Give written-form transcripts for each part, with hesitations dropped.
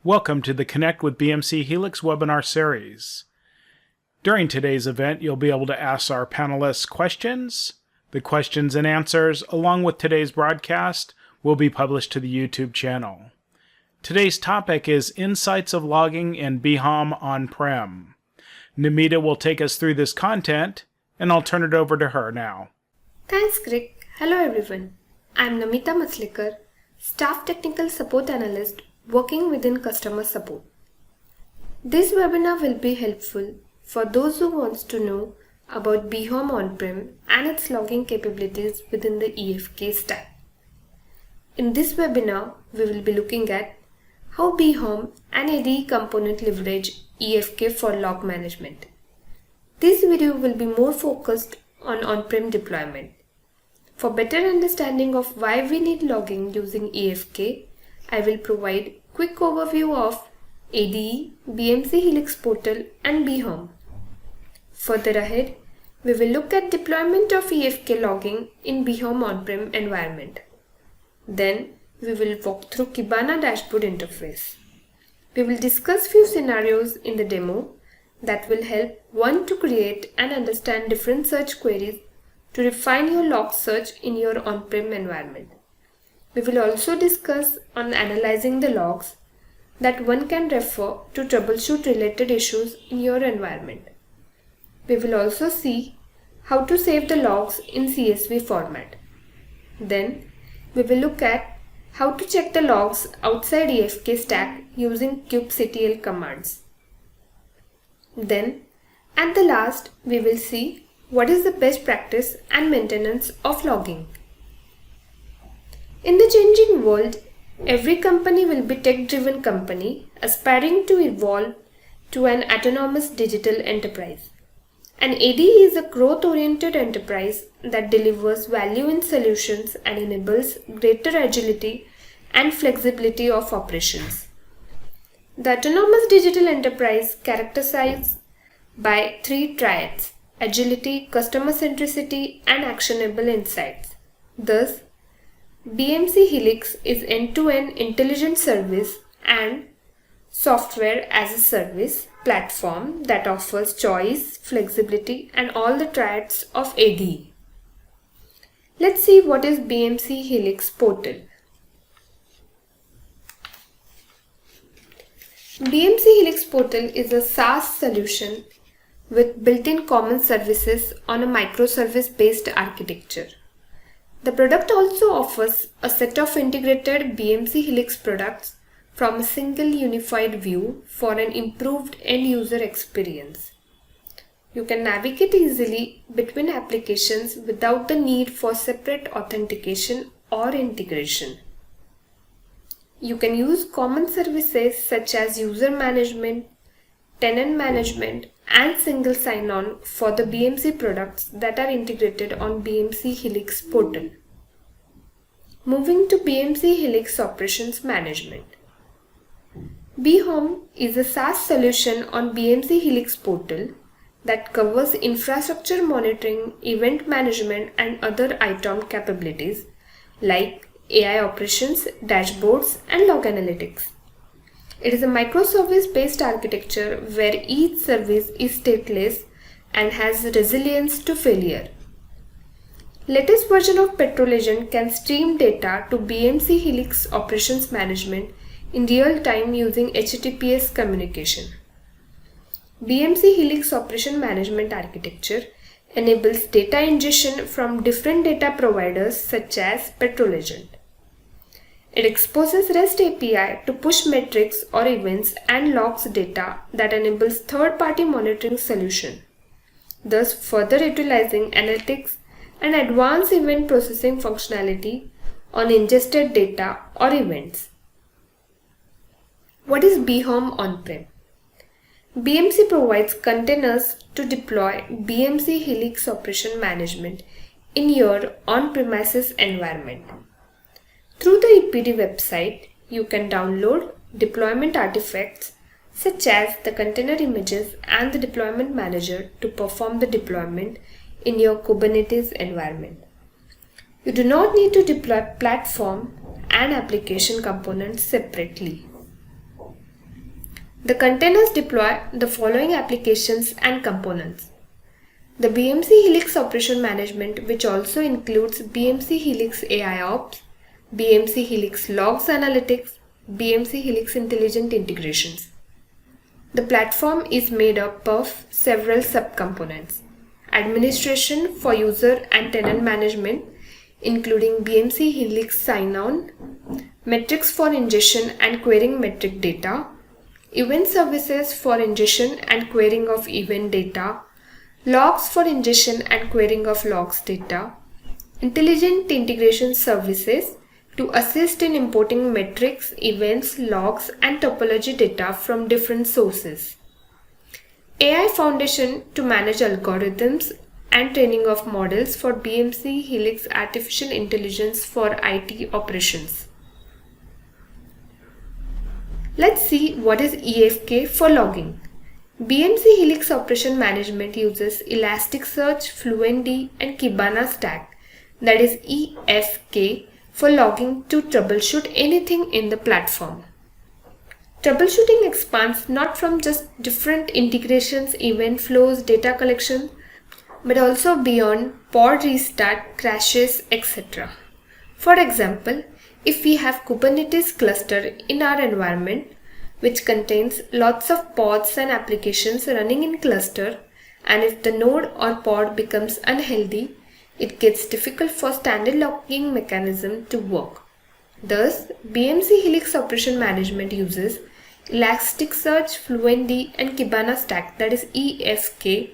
Welcome to the Connect with BMC Helix webinar series. During today's event, you'll be able to ask our panelists questions. The questions and answers, along with today's broadcast, will be published to the YouTube channel. Today's topic is Insights of Logging in BHOM On-Prem. Namita will take us through this content, and I'll turn it over to her now. Thanks, Greg. Hello, everyone. I'm Namita Maslekar, Staff Technical Support Analyst working within customer support. This webinar will be helpful for those who want to know about BHOM On-Prem and its logging capabilities within the EFK stack. In this webinar, we will be looking at how BHOM and ADE component leverage EFK for log management. This video will be more focused on on-prem deployment. For better understanding of why we need logging using EFK, I will provide quick overview of ADE, BMC Helix Portal and BHOM. Further ahead, we will look at deployment of EFK logging in BHOM on-prem environment. Then, we will walk through Kibana dashboard interface. We will discuss few scenarios in the demo that will help one to create and understand different search queries to refine your log search in your on-prem environment. We will also discuss on analyzing the logs that one can refer to troubleshoot related issues in your environment. We will also see how to save the logs in CSV format. Then, we will look at how to check the logs outside EFK stack using kubectl commands. Then, at the last, we will see what is the best practice and maintenance of logging. In the changing world, every company will be tech-driven company aspiring to evolve to an autonomous digital enterprise. And ADE is a growth-oriented enterprise that delivers value in solutions and enables greater agility and flexibility of operations. The autonomous digital enterprise characterized by three triads: agility, customer centricity, and actionable insights. Thus, BMC Helix is end-to-end intelligent service and software as a service platform that offers choice, flexibility, and all the triads of ADE. Let's see what is BMC Helix Portal. BMC Helix Portal is a SaaS solution with built-in common services on a microservice-based architecture. The product also offers a set of integrated BMC Helix products from a single unified view for an improved end-user experience. You can navigate easily between applications without the need for separate authentication or integration. You can use common services such as user management, tenant management, and single sign-on for the BMC products that are integrated on BMC Helix Portal. Moving to BMC Helix Operations Management. BHOM is a SaaS solution on BMC Helix Portal that covers infrastructure monitoring, event management, and other ITOM capabilities like AI operations, dashboards, and log analytics. It is a microservice-based architecture where each service is stateless and has resilience to failure. Latest version of PetroLegend can stream data to BMC Helix Operations Management in real time using HTTPS communication. BMC Helix Operation Management architecture enables data ingestion from different data providers such as PetroLegend. It exposes REST API to push metrics or events and logs data that enables third-party monitoring solution, thus further utilizing analytics and advanced event processing functionality on ingested data or events. What is BHOM On-Prem? BMC provides containers to deploy BMC Helix Operation Management in your on-premises environment. Through the EPD website, you can download deployment artifacts such as the container images and the deployment manager to perform the deployment in your Kubernetes environment. You do not need to deploy platform and application components separately. The containers deploy the following applications and components. The BMC Helix Operations Management, which also includes BMC Helix AI Ops, BMC Helix Logs Analytics, BMC Helix Intelligent Integrations. The platform is made up of several subcomponents. Administration for user and tenant management, including BMC Helix Sign-On, metrics for ingestion and querying metric data, event services for ingestion and querying of event data, logs for ingestion and querying of logs data, intelligent integration services to assist in importing metrics, events, logs, and topology data from different sources. AI Foundation to manage algorithms and training of models for BMC Helix Artificial Intelligence for IT operations. Let's see what is EFK for logging. BMC Helix Operations Management uses Elasticsearch, FluentD, and Kibana stack, that is EFK, for logging to troubleshoot anything in the platform. Troubleshooting expands not from just different integrations, event flows, data collection, but also beyond pod restart, crashes, etc. For example, if we have Kubernetes cluster in our environment, which contains lots of pods and applications running in cluster, and if the node or pod becomes unhealthy, it gets difficult for standard logging mechanism to work. Thus, BMC Helix Operations Management uses Elasticsearch, FluentD, and Kibana stack, that is EFK,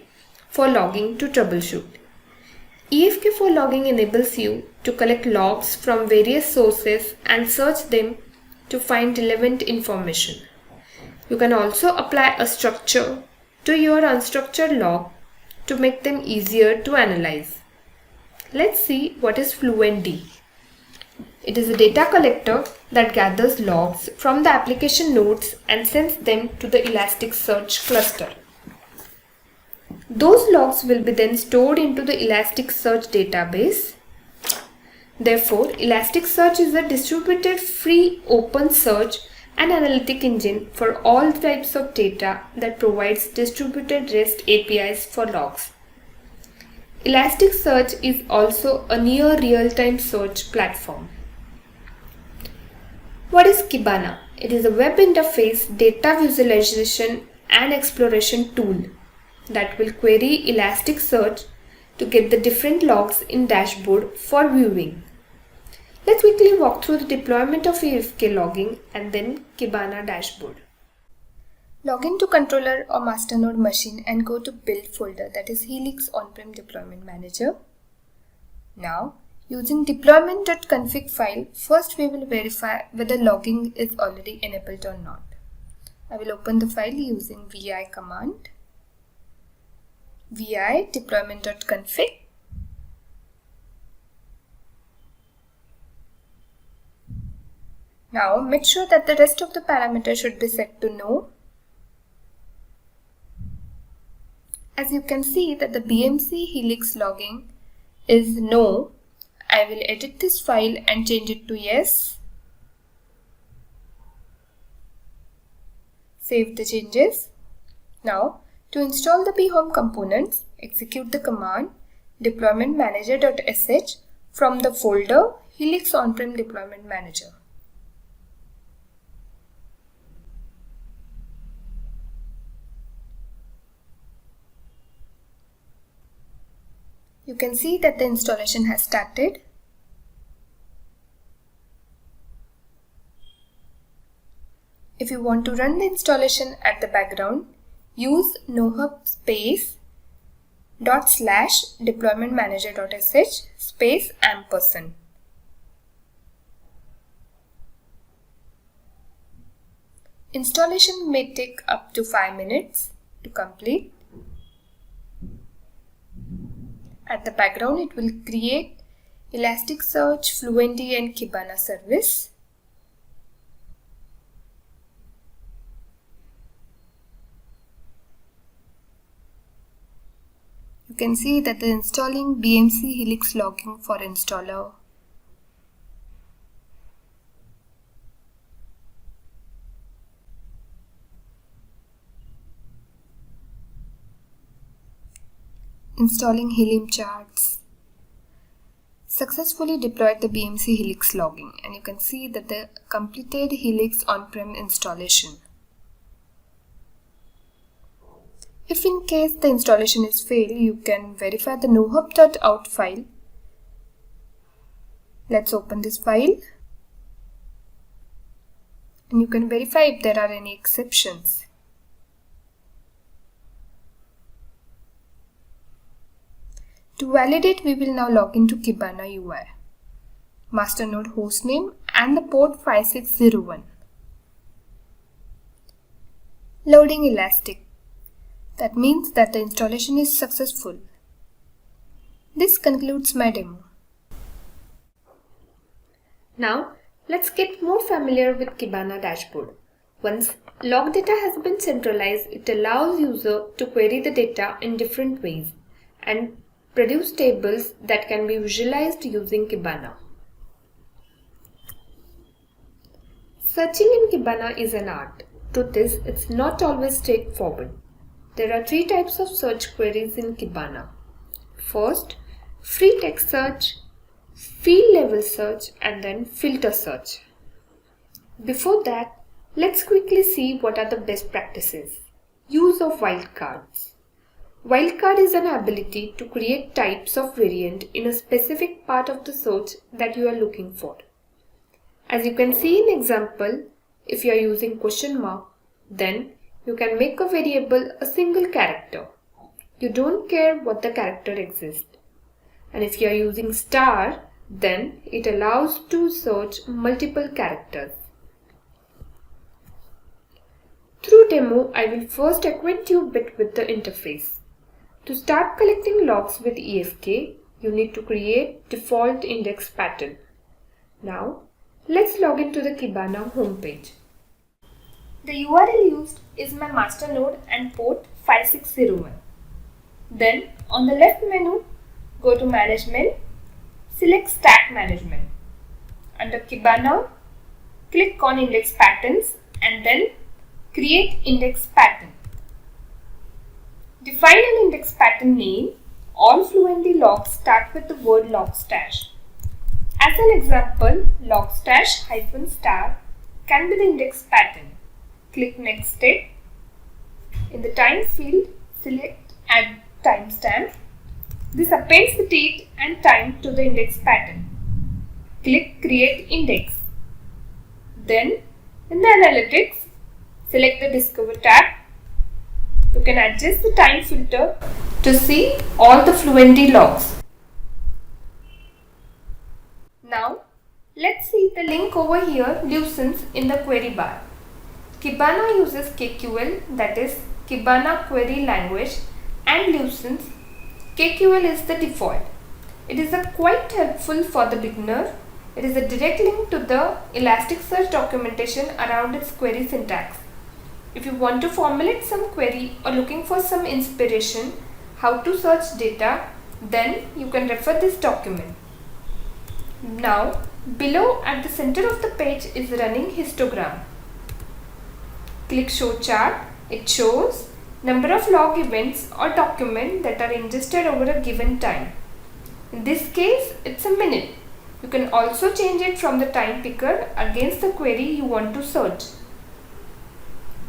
for logging to troubleshoot. EFK for logging enables you to collect logs from various sources and search them to find relevant information. You can also apply a structure to your unstructured log to make them easier to analyze. Let's see what is FluentD. It is a data collector that gathers logs from the application nodes and sends them to the Elasticsearch cluster. Those logs will be then stored into the Elasticsearch database. Therefore, Elasticsearch is a distributed, free, open search and analytic engine for all types of data that provides distributed REST APIs for logs. Elasticsearch is also a near real-time search platform. What is Kibana? It is a web interface, data visualization and exploration tool that will query Elasticsearch to get the different logs in dashboard for viewing. Let's quickly walk through the deployment of EFK logging and then Kibana dashboard. Log into controller or masternode machine and go to build folder, that is Helix On-Prem Deployment Manager. Now, using deployment.config file, first we will verify whether logging is already enabled or not. I will open the file using vi command. Vi deployment.config. Now make sure that the rest of the parameters should be set to no. As you can see that the BMC Helix logging is no. I will edit this file and change it to yes. Save the changes. Now, to install the BHOM components, execute the command deploymentmanager.sh from the folder Helix On-Prem Deployment Manager. You can see that the installation has started. If you want to run the installation at the background, use nohub space /deploymentmanager.sh space &. Installation may take up to 5 minutes to complete. At the background, it will create Elasticsearch, FluentD, and Kibana service. You can see that the installing BMC Helix logging for installer. installing Helium charts. Successfully deployed the BMC Helix logging, and you can see that the completed Helix on-prem installation. If in case the installation is failed, you can verify the nohub.out file. Let's open this file. And you can verify if there are any exceptions. To validate, we will now log into Kibana UI, masternode hostname and the port 5601. Loading elastic. That means that the installation is successful. This concludes my demo. Now, let's get more familiar with Kibana dashboard. Once log data has been centralized, it allows user to query the data in different ways and produce tables that can be visualized using Kibana. Searching in Kibana is an art. Truth is, it's not always straightforward. There are 3 types of search queries in Kibana. First, free text search, field level search, and then filter search. Before that, let's quickly see what are the best practices. Use of wildcards. Wildcard is an ability to create types of variant in a specific part of the search that you are looking for. As you can see in example, if you are using question mark, then you can make a variable a single character. You don't care what the character exists. And if you are using star, then it allows to search multiple characters. Through demo, I will first acquaint you a bit with the interface. To start collecting logs with EFK, you need to create default index pattern. Now, let's log into the Kibana homepage. The URL used is my master node and port 5601. Then, on the left menu, go to Management, select Stack Management. Under Kibana, click on Index Patterns and then Create Index Pattern. Define an index pattern name. All Fluentd logs start with the word logstash. As an example, logstash -star can be the index pattern. Click Next Step. In the time field, select Add Timestamp. This appends the date and time to the index pattern. Click Create Index. Then, in the Analytics, select the Discover tab. You can adjust the time filter to see all the Fluentd logs. Now, let's see the link over here loosens in the query bar. Kibana uses KQL, that is Kibana Query Language, and loosens. KQL is the default. It is quite helpful for the beginner. It is a direct link to the Elasticsearch documentation around its query syntax. If you want to formulate some query or looking for some inspiration how to search data, then you can refer this document. Now, below at the center of the page is running histogram. Click Show Chart. It shows number of log events or document that are ingested over a given time. In this case, it's a minute. You can also change it from the time picker against the query you want to search.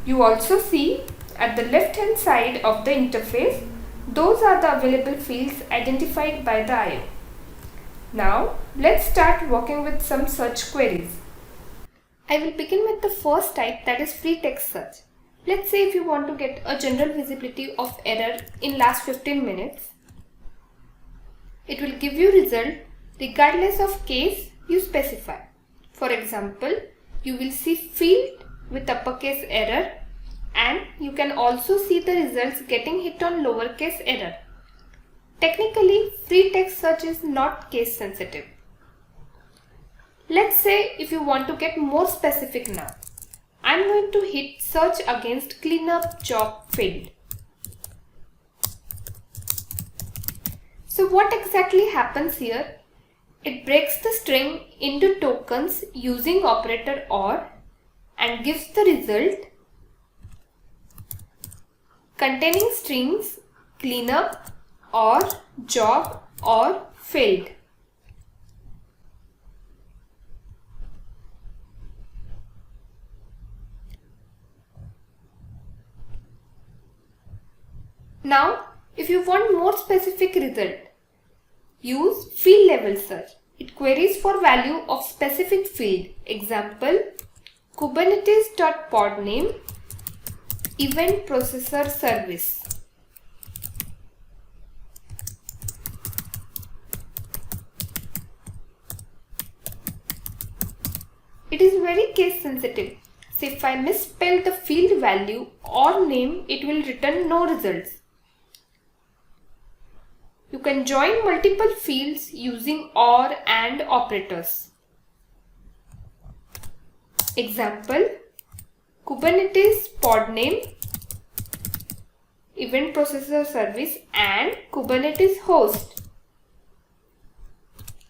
You also see at the left hand side of the interface, those are the available fields identified by the IO. Now, let's start working with some search queries. I will begin with the first type, that is free text search. Let's say if you want to get a general visibility of error in last 15 minutes. It will give you result regardless of case you specify. For example, you will see field with uppercase error, and you can also see the results getting hit on lowercase error. Technically, free text search is not case sensitive. Let's say if you want to get more specific now, I'm going to hit search against cleanup job failed. So what exactly happens here? It breaks the string into tokens using operator OR and gives the result containing strings cleanup or job or field. Now, if you want more specific result, use field level search. It queries for value of specific field. Example, kubernetes.pod name event processor service. It is very case sensitive. So if I misspell the field value or name, it will return no results. You can join multiple fields using OR and operators. Example, Kubernetes pod name, event processor service and Kubernetes host.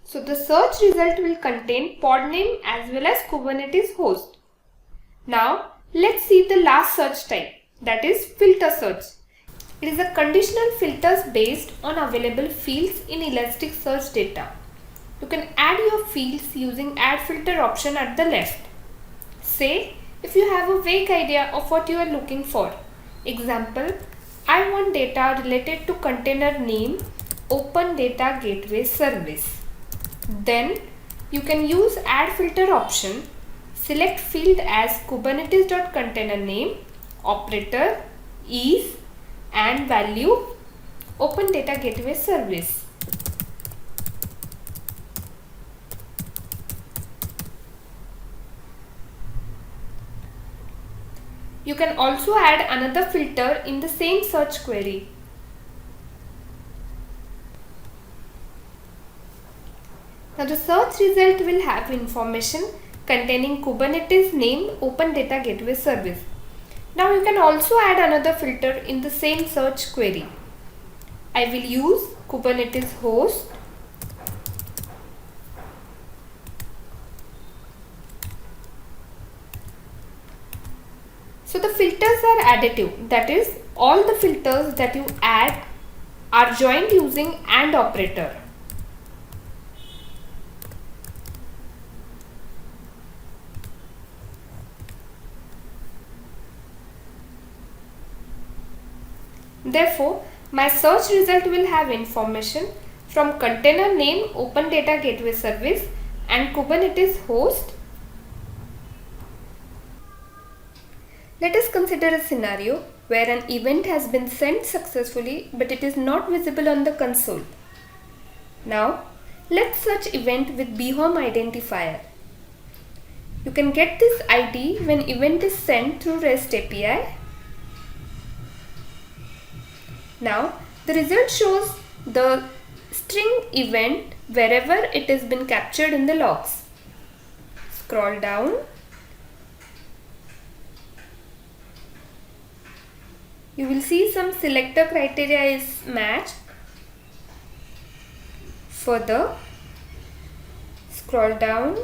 So the search result will contain pod name as well as Kubernetes host. Now let's see the last search type, that is filter search. It is a conditional filters based on available fields in Elasticsearch data. You can add your fields using add filter option at the left. Say if you have a vague idea of what you are looking for. Example, I want data related to container name Open Data Gateway Service. Then you can use add filter option. Select field as kubernetes.containername, operator, is and value Open Data Gateway Service. You can also add another filter in the same search query. Now the search result will have information containing Kubernetes name Open Data Gateway Service. Now you can also add another filter in the same search query. I will use Kubernetes host, so the filters are additive, that is all the filters that you add are joined using AND operator. Therefore, my search result will have information from container name Open Data Gateway Service and Kubernetes host. Let us consider a scenario where an event has been sent successfully but it is not visible on the console. Now, let's search event with BHOM identifier. You can get this ID when event is sent through REST API. Now the result shows the string event wherever it has been captured in the logs. Scroll down. You will see some selector criteria is matched. Further, scroll down.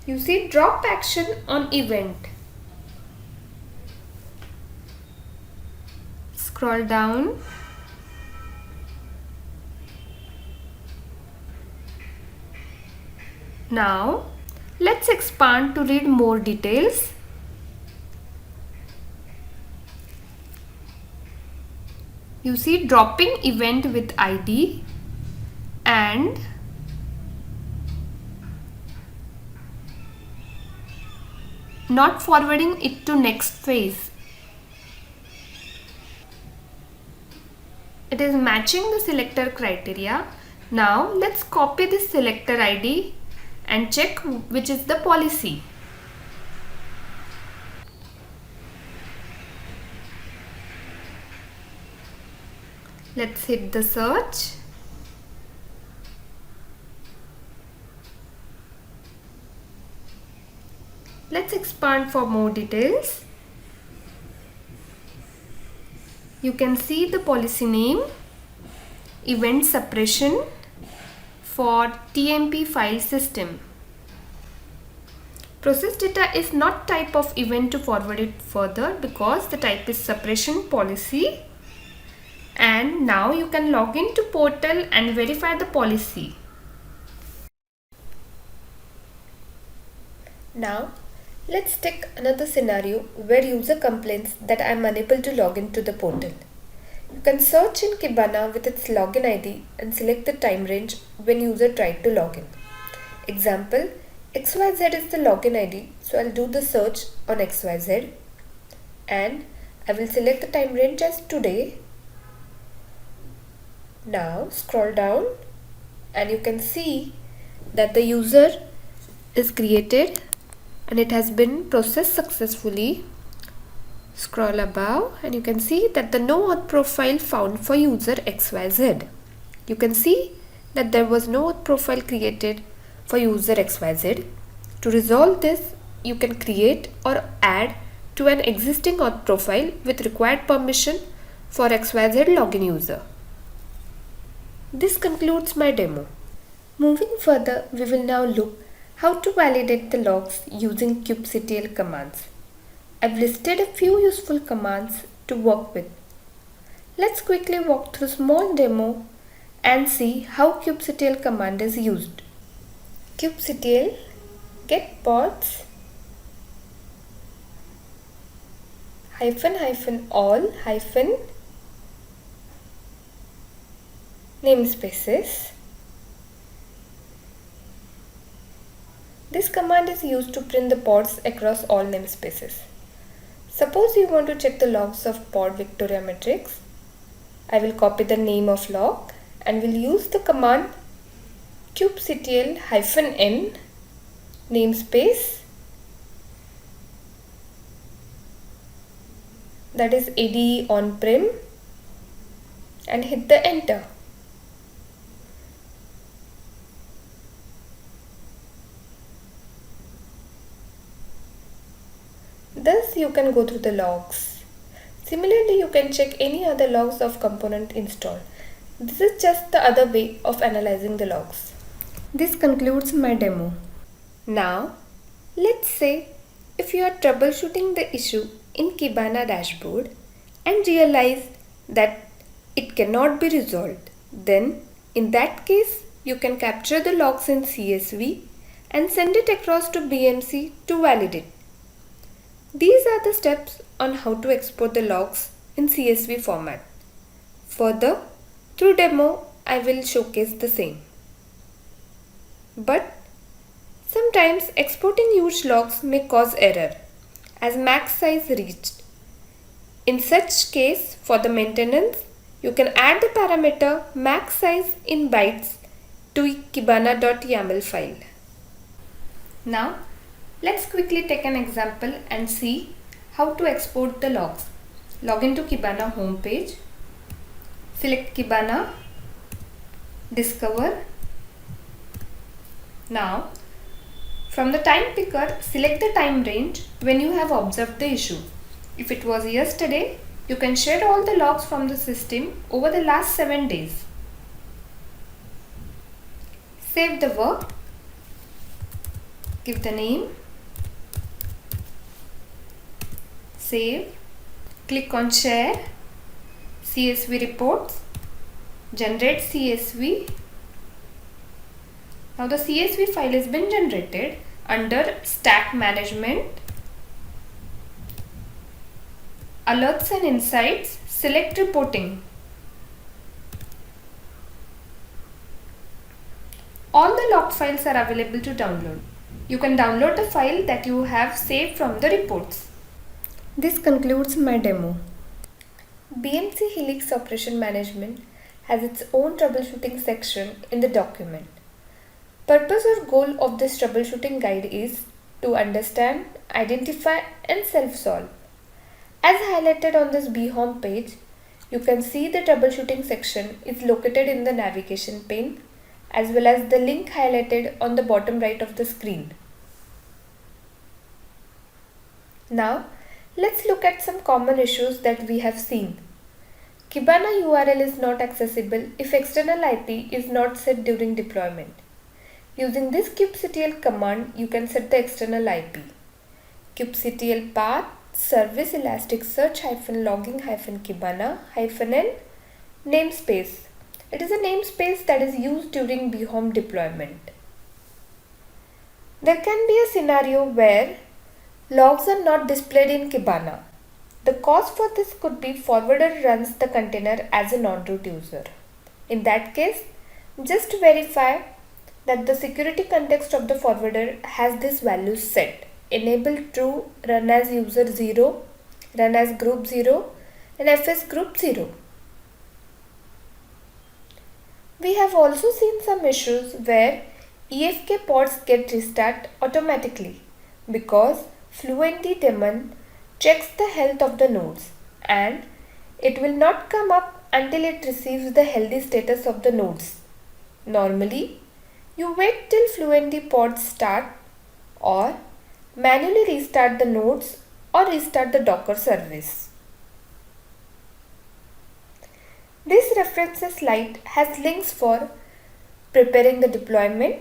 You see drop action on event. Scroll down. Now let's expand to read more details. You see dropping event with ID and not forwarding it to next phase. It is matching the selector criteria. Now let's copy this selector ID and check which is the policy. Let's hit the search. Let's expand for more details. You can see the policy name, event suppression for TMP file system. Process data is not type of event to forward it further because the type is suppression policy. And now you can log into portal and verify the policy. Now let's take another scenario where user complains that I am unable to log into the portal. You can search in Kibana with its login ID and select the time range when user tried to log in. Example, XYZ is the login ID, so I'll do the search on XYZ and I will select the time range as today. Now scroll down and you can see that the user is created and it has been processed successfully. Scroll above and you can see that the no auth profile found for user XYZ. You can see that there was no auth profile created for user XYZ. To resolve this, you can create or add to an existing auth profile with required permission for XYZ login user. This concludes my demo. Moving further, we will now look how to validate the logs using kubectl commands. I've listed a few useful commands to work with. Let's quickly walk through a small demo and see how kubectl command is used. Kubectl get pods -all namespaces. This command is used to print the pods across all namespaces. Suppose you want to check the logs of pod Victoria matrix. I will copy the name of log and will use the command kubectl-n namespace, that is ADE On-Prem, and hit the enter. Thus you can go through the logs. Similarly, you can check any other logs of component installed. This is just the other way of analyzing the logs. This concludes my demo. Now, let's say if you are troubleshooting the issue in Kibana dashboard and realize that it cannot be resolved, then in that case you can capture the logs in CSV and send it across to BMC to validate. These are the steps on how to export the logs in CSV format. Further, through demo, I will showcase the same. But sometimes exporting huge logs may cause error as max size reached. In such case, for the maintenance, you can add the parameter max size in bytes to kibana.yaml file. Now, let's quickly take an example and see how to export the logs. Log into Kibana homepage, select Kibana, discover. Now, from the time picker, select the time range when you have observed the issue. If it was yesterday, you can share all the logs from the system over the last 7 days. Save the work, give the name, save, click on share, CSV reports, generate CSV. Now the CSV file has been generated. Under stack management, alerts and insights, select reporting. All the log files are available to download. You can download the file that you have saved from the reports. This concludes my demo. BMC Helix Operations Management has its own troubleshooting section in the document. Purpose or goal of this troubleshooting guide is to understand, identify and self-solve. As highlighted on this BHOM page, you can see the troubleshooting section is located in the navigation pane as well as the link highlighted on the bottom right of the screen. Now, let's look at some common issues that we have seen. Kibana URL is not accessible if external IP is not set during deployment. Using this kubectl command, you can set the external IP. kubectl path service elasticsearch -logging -kibana -n Namespace. It is a namespace that is used during BHOM deployment. There can be a scenario where logs are not displayed in Kibana. The cause for this could be forwarder runs the container as a non-root user. In that case, just verify that the security context of the forwarder has these values set. Enable true, run as user 0, run as group 0 and fs group 0. We have also seen some issues where EFK pods get restart automatically because Fluentd daemon checks the health of the nodes and it will not come up until it receives the healthy status of the nodes. Normally, you wait till Fluentd pods start or manually restart the nodes or restart the Docker service. This references slide has links for preparing the deployment,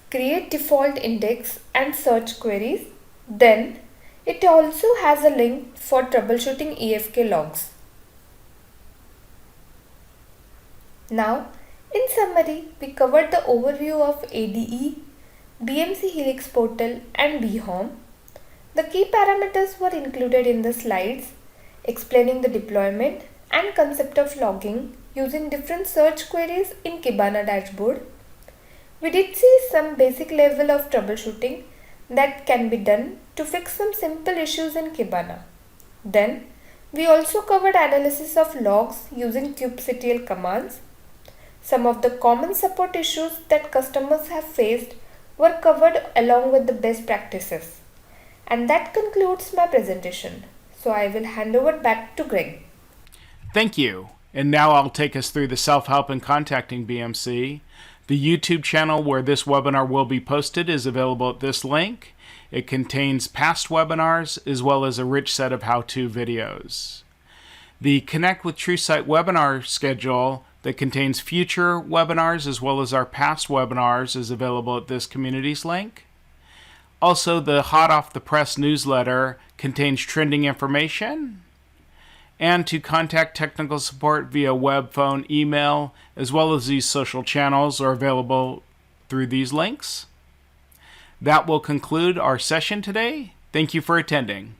create default index and search queries. Then it also has a link for troubleshooting EFK logs. Now, in summary, we covered the overview of ADE, BMC Helix portal and BHOM. The key parameters were included in the slides explaining the deployment and concept of logging using different search queries in Kibana dashboard. We did see some basic level of troubleshooting that can be done to fix some simple issues in Kibana. Then we also covered analysis of logs using kubectl commands. Some of the common support issues that customers have faced were covered along with the best practices. And that concludes my presentation. So I will hand over back to Greg. Thank you. And now I'll take us through the self-help in contacting BMC. The YouTube channel where this webinar will be posted is available at this link. It contains past webinars as well as a rich set of how-to videos. The Connect with TrueSight webinar schedule that contains future webinars as well as our past webinars is available at this communities link. Also, the Hot Off the Press newsletter contains trending information. And to contact technical support via web, phone, email, as well as these social channels are available through these links. That will conclude our session today. Thank you for attending.